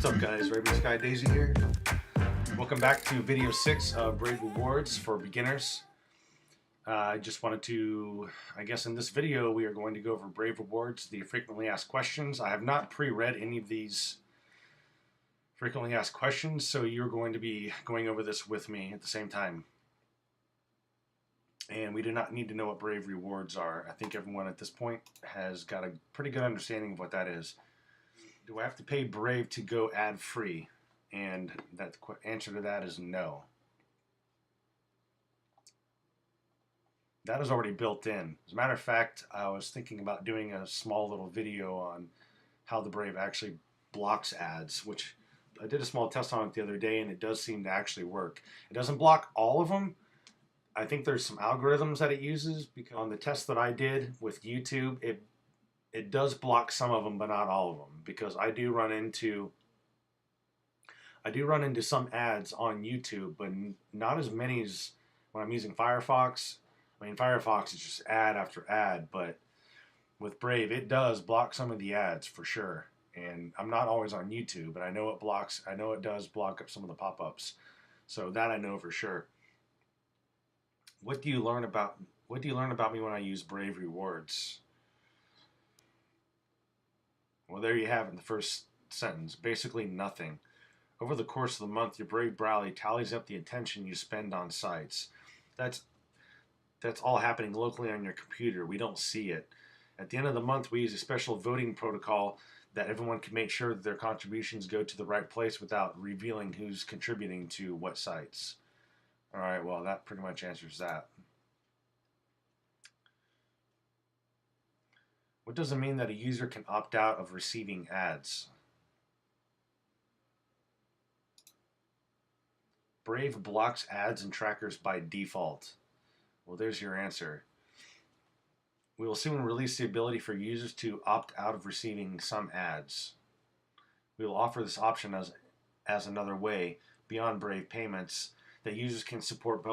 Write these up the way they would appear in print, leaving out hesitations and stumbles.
What's up guys, RavenSky-Daisy here. Welcome back to video 6 of Brave Rewards for beginners. I just wanted to, I guess in this video we are going to go over Brave Rewards, the frequently asked questions. I have not pre-read any of these frequently asked questions, so you're going to be going over this with me at the same time. And we do not need to know what Brave Rewards are. I think everyone at this point has got a pretty good understanding of what that is. Do I have to pay Brave to go ad-free? And the answer to that is no. That is already built in. As a matter of fact, I was thinking about doing a small little video on how the Brave actually blocks ads, which I did a small test on it the other day, and it does seem to actually work. It doesn't block all of them. I think there's some algorithms that it uses, because on the test that I did with YouTube, it does block some of them, but not all of them, because I do run into some ads on YouTube, but not as many as when I'm using Firefox. I mean, Firefox is just ad after ad, but with Brave, it does block some of the ads for sure. And I'm not always on YouTube, but I know it does block up some of the pop-ups. So that I know for sure. What do you learn about me when I use Brave Rewards? Well, there you have it in the first sentence. Basically nothing. Over the course of the month, your Brave Browlie tallies up the attention you spend on sites. That's all happening locally on your computer. We don't see it. At the end of the month, we use a special voting protocol that everyone can make sure that their contributions go to the right place without revealing who's contributing to what sites. All right, well, that pretty much answers that. What does it mean that a user can opt out of receiving ads? Brave blocks ads and trackers by default. Well, there's your answer. We will soon release the ability for users to opt out of receiving some ads. We will offer this option as another way, beyond Brave payments, that users can support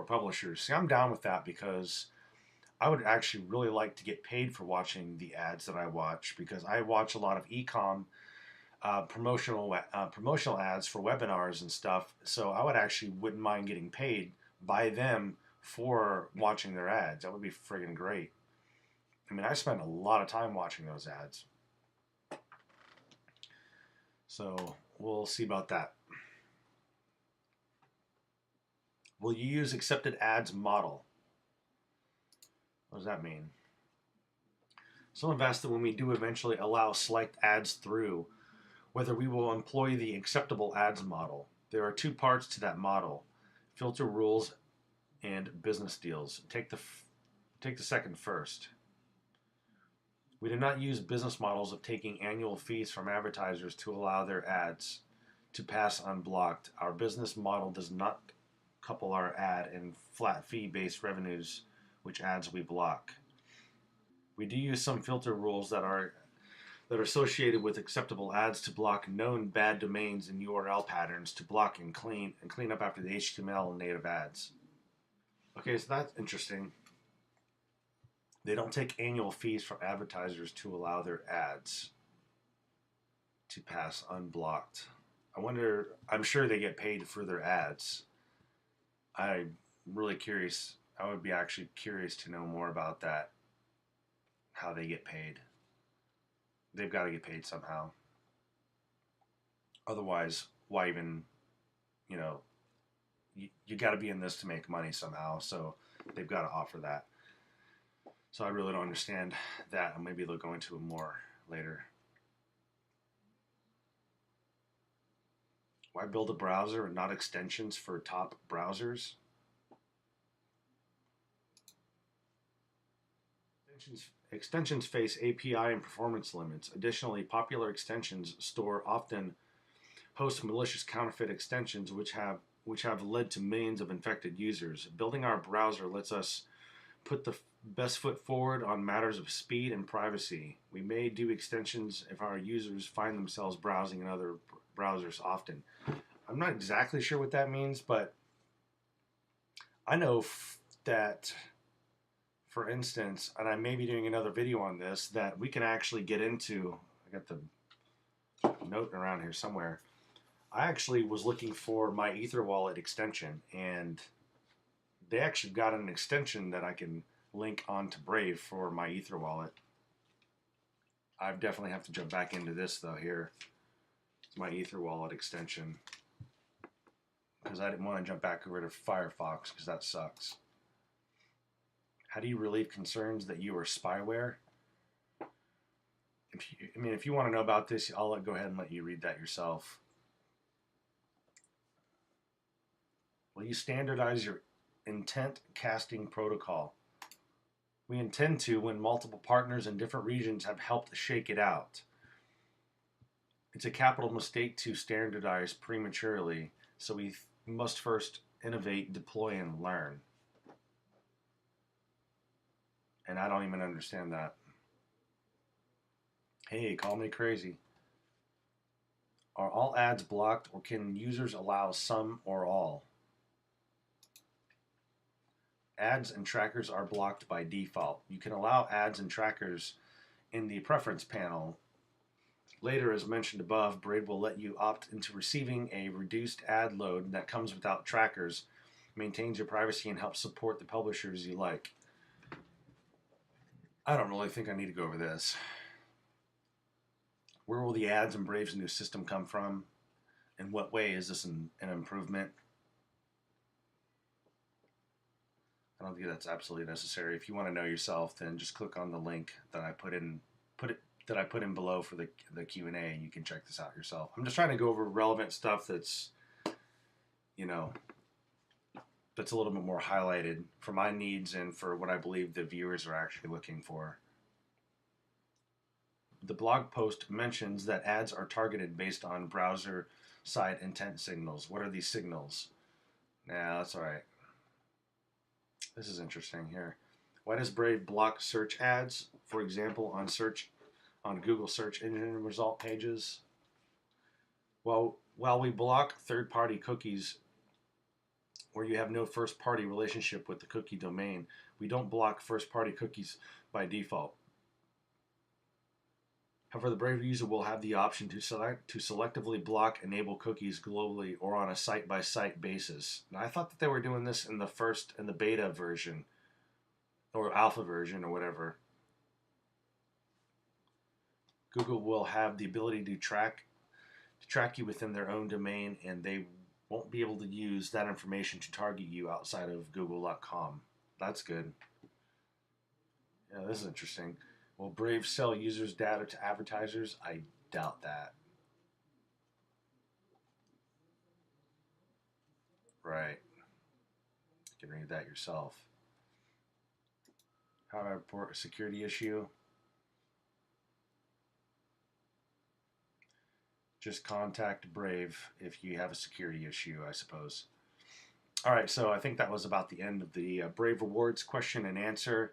publishers. See, I'm down with that, because I would actually really like to get paid for watching the ads that I watch, because I watch a lot of e-com promotional ads for webinars and stuff. So I wouldn't mind getting paid by them for watching their ads. That would be friggin' great. I mean, I spend a lot of time watching those ads. So we'll see about that. Will you use accepted ads model? What does that mean? Someone asked that when we do eventually allow select ads through, whether we will employ the acceptable ads model. There are two parts to that model: filter rules and business deals. Take the second first. We do not use business models of taking annual fees from advertisers to allow their ads to pass unblocked. Our business model does not couple our ad and flat fee-based revenues, which ads we block. We do use some filter rules that are associated with acceptable ads to block known bad domains and URL patterns, to block and clean up after the HTML and native ads. Okay, so that's interesting. They don't take annual fees from advertisers to allow their ads to pass unblocked. I'm sure they get paid for their ads. I'm really curious. I would be actually curious to know more about that, how they get paid. They've got to get paid somehow. Otherwise, why even, you got to be in this to make money somehow, so they've got to offer that. So I really don't understand that, and maybe they'll go into it more later. Why build a browser and not extensions for top browsers? Extensions face API and performance limits. Additionally, popular extensions store often host malicious counterfeit extensions which have led to millions of infected users. Building our browser lets us put the best foot forward on matters of speed and privacy. We may do extensions if our users find themselves browsing in other browsers often. I'm not exactly sure what that means, but I know that, for instance, and I may be doing another video on this, that we can actually get into, I got the note around here somewhere. I actually was looking for my Ether wallet extension, and they actually got an extension that I can link onto Brave for my Ether wallet. I definitely have to jump back into this though here. It's my Ether wallet extension, because I didn't want to jump back over to Firefox because that sucks. How do you relieve concerns that you are spyware? If you want to know about this, I'll go ahead and let you read that yourself. Will you standardize your intent casting protocol? We intend to when multiple partners in different regions have helped shake it out. It's a capital mistake to standardize prematurely, so we must first innovate, deploy, and learn. And I don't even understand that. Hey, call me crazy. Are all ads blocked, or can users allow some or all? Ads and trackers are blocked by default. You can allow ads and trackers in the preference panel. Later, as mentioned above, Brave will let you opt into receiving a reduced ad load that comes without trackers, maintains your privacy, and helps support the publishers you like. I don't really think I need to go over this. Where will the ads in Brave's new system come from? In what way is this an improvement? I don't think that's absolutely necessary. If you want to know yourself, then just click on the link that I put in below for the Q&A, and you can check this out yourself. I'm just trying to go over relevant stuff that's, that's a little bit more highlighted for my needs and for what I believe the viewers are actually looking for. The blog post mentions that ads are targeted based on browser side intent signals. What are these signals? Nah, that's all right. This is interesting here. Why does Brave block search ads, for example, on Google search engine result pages? Well, while we block third-party cookies where you have no first-party relationship with the cookie domain, we don't block first-party cookies by default. However, the Brave user will have the option to selectively block enable cookies globally or on a site-by-site basis. Now, I thought that they were doing this in the beta version or alpha version or whatever. Google will have the ability to track you within their own domain, and they won't be able to use that information to target you outside of google.com. That's good. Yeah, this is interesting. Will Brave sell users' data to advertisers? I doubt that. Right. You can read that yourself. How do I report a security issue? Just contact Brave if you have a security issue, I suppose. All right, so I think that was about the end of the Brave Rewards question and answer.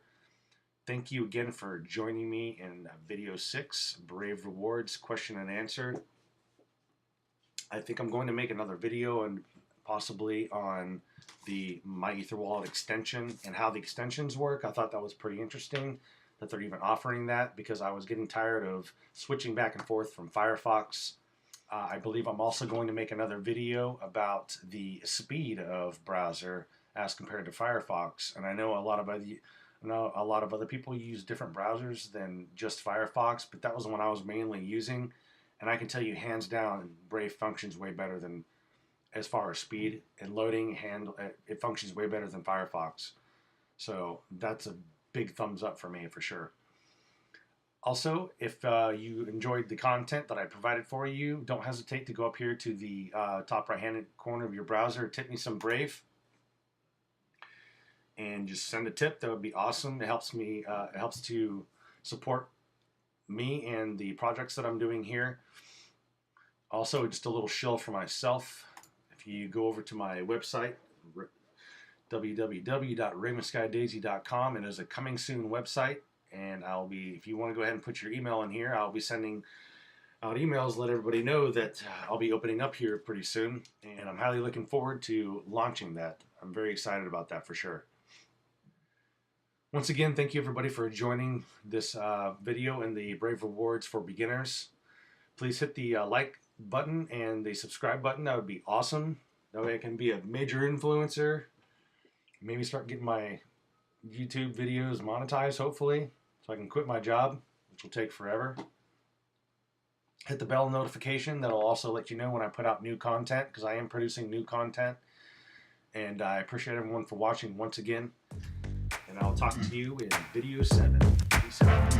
Thank you again for joining me in video 6, Brave Rewards question and answer. I think I'm going to make another video and possibly on the My Ether Wallet extension and how the extensions work. I thought that was pretty interesting that they're even offering that, because I was getting tired of switching back and forth from Firefox. I believe I'm also going to make another video about the speed of browser as compared to Firefox. And I know a lot of other people use different browsers than just Firefox, but that was the one I was mainly using. And I can tell you hands down, Brave functions way better than, as far as speed and loading, it functions way better than Firefox. So that's a big thumbs up for me for sure. Also, if you enjoyed the content that I provided for you, don't hesitate to go up here to the top right-hand corner of your browser, tip me some Brave, and just send a tip. That would be awesome. It helps me. It helps to support me and the projects that I'm doing here. Also, just a little shill for myself. If you go over to my website, www.RavenSkyDaisy.com, it is a coming soon website. And if you want to go ahead and put your email in here, I'll be sending out emails, let everybody know that I'll be opening up here pretty soon. And I'm highly looking forward to launching that. I'm very excited about that for sure. Once again, thank you everybody for joining this video in the Brave Rewards for Beginners. Please hit the like button and the subscribe button. That would be awesome. That way I can be a major influencer. Maybe start getting my YouTube videos monetized, hopefully, so I can quit my job, which will take forever. Hit the bell notification. That'll also let you know when I put out new content, because I am producing new content. And I appreciate everyone for watching once again. And I'll talk to you in video 7. Peace out.